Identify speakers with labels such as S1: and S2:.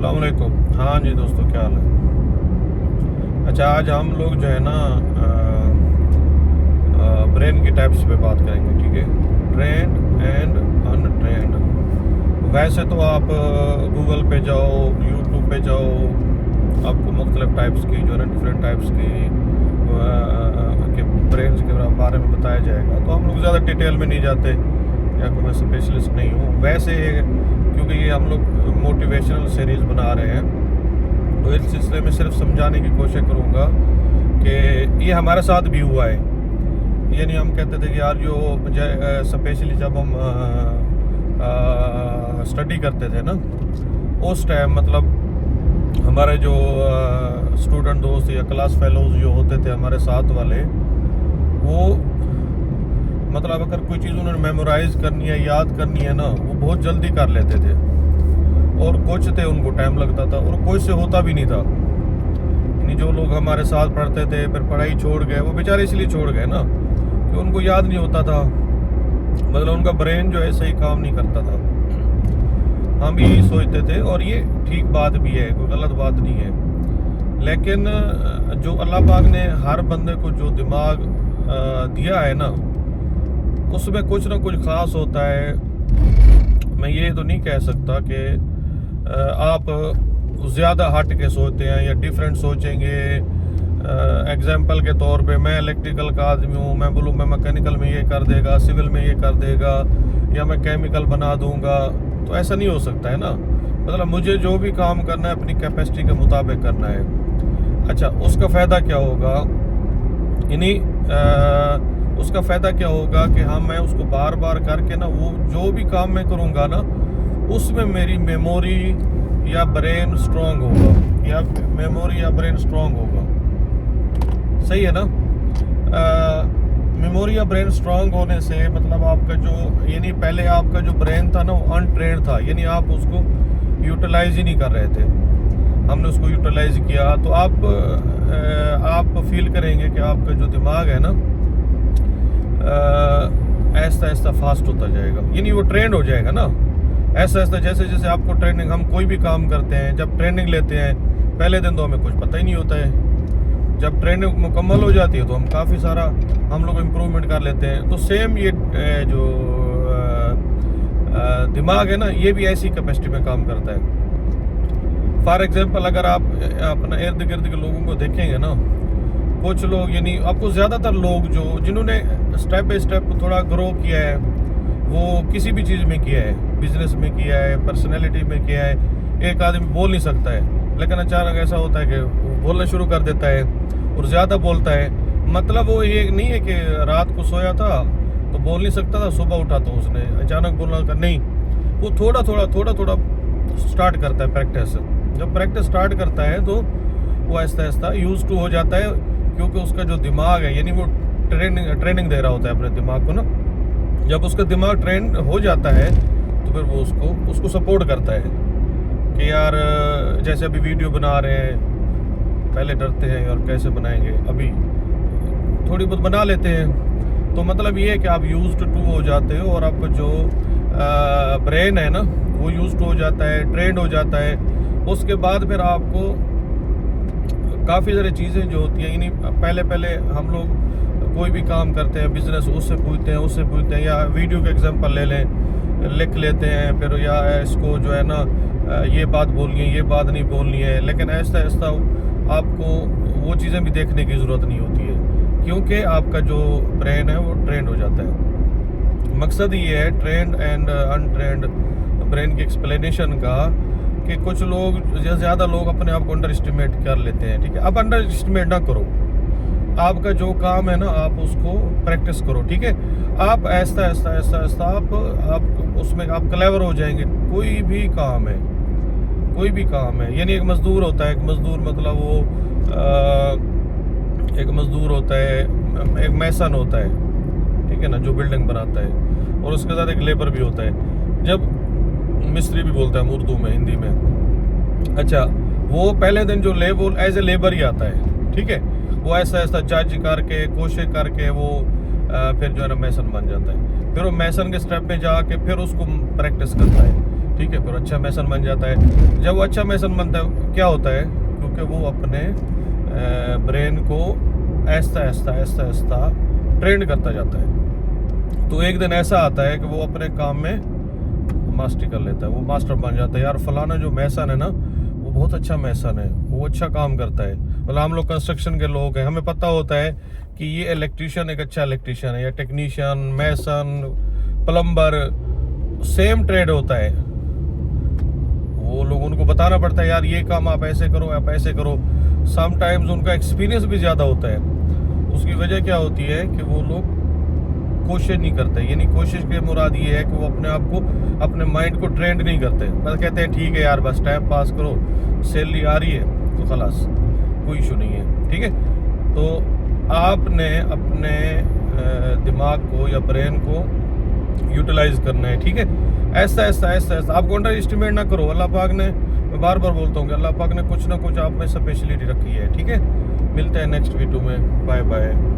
S1: अस्सलाम वालेकुम। हाँ जी दोस्तों, क्या हाल है। अच्छा, आज हम लोग जो है ना ब्रेन की टाइप्स पे बात करेंगे, ठीक है। Trend and untrained. वैसे तो आप गूगल पे जाओ, यूट्यूब पे जाओ, आपको मुख्तलिफ टाइप्स की जो है ना डिफरेंट टाइप्स की के ब्रेन के बारे में बताया जाएगा। तो हम लोग ज़्यादा डिटेल में नहीं जाते, या कोई मैं स्पेशलिस्ट नहीं हूँ वैसे, क्योंकि ये हम लोग मोटिवेशनल सीरीज़ बना रहे हैं। तो इस सिलसिले में सिर्फ समझाने की कोशिश करूँगा कि ये हमारे साथ भी हुआ है। ये नहीं हम कहते थे कि यार जो स्पेशली जब हम स्टडी करते थे ना, उस टाइम मतलब हमारे जो स्टूडेंट दोस्त या क्लास फेलोज जो होते थे हमारे साथ वाले, वो मतलब अगर कोई चीज़ उन्होंने मेमोराइज करनी है, याद करनी है ना, वो बहुत जल्दी कर लेते थे। और कुछ थे उनको टाइम लगता था, और कुछ से होता भी नहीं था। यानी जो लोग हमारे साथ पढ़ते थे फिर पढ़ाई छोड़ गए, वो बेचारे इसलिए छोड़ गए ना कि उनको याद नहीं होता था, मतलब उनका ब्रेन जो है सही काम नहीं करता था। हम भी यही सोचते थे, और ये ठीक बात भी है, कोई गलत बात नहीं है। लेकिन जो अल्लाह पाक ने हर बंदे को जो दिमाग दिया है ना, उसमें कुछ ना कुछ ख़ास होता है। मैं ये तो नहीं कह सकता कि आप ज़्यादा हट के सोचते हैं या डिफरेंट सोचेंगे। एग्जाम्पल के तौर पे मैं इलेक्ट्रिकल का आदमी हूँ, मैं बोलूँ मैं मैकेनिकल में ये कर देगा, सिविल में ये कर देगा, या मैं केमिकल बना दूंगा, तो ऐसा नहीं हो सकता है ना। मतलब मुझे जो भी काम करना है अपनी कैपेसिटी के मुताबिक करना है। अच्छा, उसका फ़ायदा क्या होगा, यानी उसका फ़ायदा क्या होगा कि मैं उसको बार बार करके ना, वो जो भी काम मैं करूँगा ना, उसमें मेरी मेमोरी या ब्रेन स्ट्रॉन्ग होगा, या मेमोरी या ब्रेन स्ट्रॉन्ग होगा। सही है ना। मेमोरी या ब्रेन स्ट्रॉन्ग होने से मतलब आपका जो, यानी पहले आपका जो ब्रेन था ना वो अनट्रेन्ड था, यानी आप उसको यूटिलाइज ही नहीं कर रहे थे। हमने उसको यूटिलाइज किया तो आप फील करेंगे कि आपका जो दिमाग है ना ऐसा ऐसा फास्ट होता जाएगा, यानी वो ट्रेंड हो जाएगा ना ऐसा ऐसा। जैसे जैसे आपको ट्रेनिंग, हम कोई भी काम करते हैं, जब ट्रेनिंग लेते हैं पहले दिन तो हमें कुछ पता ही नहीं होता है। जब ट्रेनिंग मुकम्मल हो जाती है तो हम काफ़ी सारा हम लोग इम्प्रूवमेंट कर लेते हैं। तो सेम ये जो दिमाग है ना, ये भी ऐसी कैपेसिटी में काम करता है। फॉर एग्जांपल अगर आप अपना इर्द गिर्द के लोगों को देखेंगे ना, कुछ लोग, यानी आपको ज़्यादातर लोग जो जिन्होंने स्टेप बाय स्टेप थोड़ा ग्रो किया है, वो किसी भी चीज़ में किया है, बिजनेस में किया है, पर्सनैलिटी में किया है। एक आदमी बोल नहीं सकता है, लेकिन अचानक ऐसा होता है कि वो बोलना शुरू कर देता है और ज़्यादा बोलता है। मतलब वो ये नहीं है कि रात को सोया था तो बोल नहीं सकता था, सुबह उठा तो उसने अचानक बोलना का नहीं, वो थोड़ा थोड़ा स्टार्ट करता है प्रैक्टिस। जब प्रैक्टिस स्टार्ट करता है तो वो आहिस्ता आहिस्ता यूज टू हो जाता है, क्योंकि उसका जो दिमाग है, यानी वो ट्रेनिंग दे रहा होता है अपने दिमाग को ना। जब उसका दिमाग ट्रेंड हो जाता है तो फिर वो उसको सपोर्ट करता है कि यार जैसे अभी वीडियो बना रहे हैं, पहले डरते हैं और कैसे बनाएंगे, अभी थोड़ी बहुत बना लेते हैं। तो मतलब ये है कि आप यूज्ड टू हो जाते हो, और आपका जो ब्रेन है ना वो यूज्ड टू हो जाता है, ट्रेंड हो जाता है। उसके बाद फिर आपको काफ़ी सारी चीज़ें जो होती हैं, यानी पहले हम लोग कोई भी काम करते हैं, बिजनेस, उससे पूछते हैं, या वीडियो का एग्जांपल ले लें, लिख लेते हैं फिर, या इसको जो है ना ये बात बोलनी है, ये बात नहीं बोलनी है। लेकिन ऐसा ऐसा आपको वो चीज़ें भी देखने की ज़रूरत नहीं होती है, क्योंकि आपका जो ब्रेन है वो ट्रेंड हो जाता है। मकसद ये है ट्रेंड एंड अनट्रेंड ब्रेन की एक्सप्लेनेशन का, कि कुछ लोग, ज़्यादा लोग अपने आप को अंडर एस्टिमेट कर लेते हैं। ठीक है, अब अंडर एस्टिमेट ना करो, आपका जो काम है ना आप उसको प्रैक्टिस करो। ठीक है, आप ऐसा आप उसमें आप क्लेवर हो जाएंगे। कोई भी काम है, यानी एक मजदूर होता है, एक मजदूर मतलब वो एक मजदूर होता है, एक मैसन होता है, ठीक है ना, जो बिल्डिंग बनाता है, और उसके साथ एक लेबर भी होता है। जब मिस्त्री भी बोलता है उर्दू में, हिंदी में। अच्छा, वो पहले दिन जो एज ए लेबर ही आता है, ठीक है, वो ऐसा जज करके कोशिश करके वो फिर जो है ना मैसन बन जाता है। फिर वो मैसन के स्टेप में जाके फिर उसको प्रैक्टिस करता है। ठीक है, फिर अच्छा मैसन बन जाता है। जब वो अच्छा मैसन बनता है क्या होता है, क्योंकि वो अपने ब्रेन को ऐसा ऐसा ऐसा ऐसा ट्रेंड करता जाता है, तो एक दिन ऐसा आता है कि वो अपने काम में मास्टरी कर लेता है, वो मास्टर बन जाता है। यार फलाना जो मैसन है ना वो बहुत अच्छा मैसन है, वो अच्छा काम करता है। मतलब हम लोग कंस्ट्रक्शन के लोग हैं, हमें पता होता है कि ये इलेक्ट्रीशियन एक अच्छा इलेक्ट्रीशियन है, या टेक्नीशियन, मैसन, प्लम्बर, सेम ट्रेड होता है। वो लोग उनको बताना पड़ता है यार ये काम आप ऐसे करो, आप ऐसे करो। समटाइम्स उनका एक्सपीरियंस भी ज़्यादा होता है। उसकी वजह क्या होती है कि वो लोग कोशिश नहीं करते, यानी कोशिश के मुराद ये है कि वो अपने आप को, अपने माइंड को ट्रेंड नहीं करते। बस कहते हैं ठीक है यार बस टाइम पास करो, सैलरी आ रही है तो खलास, कोई इशू नहीं है। ठीक है, तो आपने अपने दिमाग को या ब्रेन को यूटिलाइज करना है। ठीक है, ऐसा ऐसा ऐसा ऐसा आपको अंडर एस्टिमेट ना करो। अल्लाह पाक ने, मैं बार बार बोलता हूँ कि अल्लाह पाक ने कुछ ना कुछ आप में स्पेशलिटी रखी है। ठीक है, मिलते हैं नेक्स्ट वीडियो में। Bye bye.